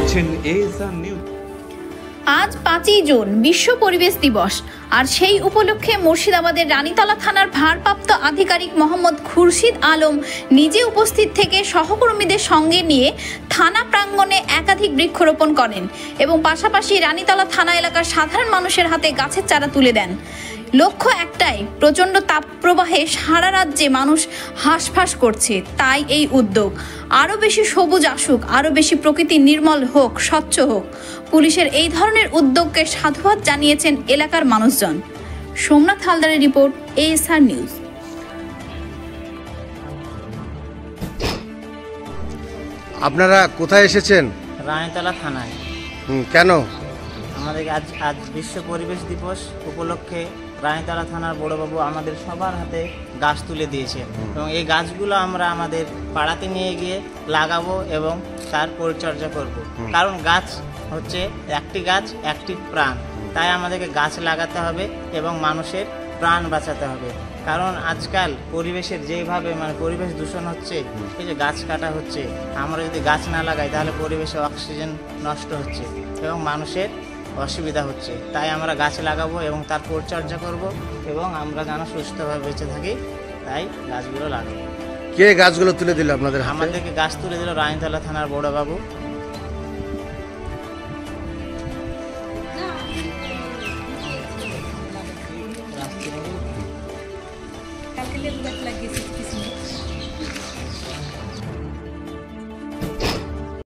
দেখছেন ASR news. আজ 5ই June বিশ্ব পরিবেশ দিবস, আর সেই উপলক্ষে মুর্শিদাবাদের রানীতলা থানার ভারপ্রাপ্ত আধিকারিক মোহাম্মদ খুরশিদ আলম নিজে উপস্থিত থেকে সহকর্মীদের সঙ্গে নিয়ে থানা প্রাঙ্গণে একাধিক বৃক্ষরোপণ করেন এবং পাশাপাশি রানীতলা থানা এলাকার সাধারণ মানুষের হাতে গাছের চারা তুলে দেন। লক্ষ্য একটাই, প্রচণ্ড তাপপ্রবাহে সারা রাজ্যে মানুষ হাঁসফাঁস করছে, তাই এই উদ্যোগ। আরও বেশি সবুজ আসুক, আরও বেশি প্রকৃতি নির্মল হোক, স্বচ্ছ হোক। পুলিশের এই ধরনের উদ্যোগকে সাধুবাদ জানিয়েছেন এলাকার মানুষজন। সোমনাথ হালদারের রিপোর্ট, এএসআর নিউজ। আপনারা কোথায় এসেছেন? রানীতলা থানায়। কেন? আমাদের আজ বিশ্ব পরিবেশ দিবস উপলক্ষে রানীতলা থানার বড়বাবু আমাদের সবার হাতে গাছ তুলে দিয়েছে এবং এই গাছগুলো আমরা আমাদের পাড়াতে নিয়ে গিয়ে লাগাবো এবং তার পরিচর্যা করব। কারণ গাছ হচ্ছে একটি গাছ একটি প্রাণ, তাই আমাদেরকে গাছ লাগাতে হবে এবং মানুষের প্রাণ বাঁচাতে হবে। কারণ আজকাল পরিবেশের যেভাবে পরিবেশ দূষণ হচ্ছে, এই যে গাছ কাটা হচ্ছে, আমরা যদি গাছ না লাগাই তাহলে পরিবেশে অক্সিজেন নষ্ট হচ্ছে এবং মানুষের অসুবিধা হচ্ছে। তাই আমরা গাছ লাগাবো এবং তার পরিচর্যা করব এবং আমরা যেন সুস্থভাবে বেঁচে থাকি, তাই গাছগুলো লাগাবো। কে গাছগুলো তুলে দিল আপনাদের? আমাদেরকে গাছ তুলে দিল রানীতলা থানার বড়বাবু।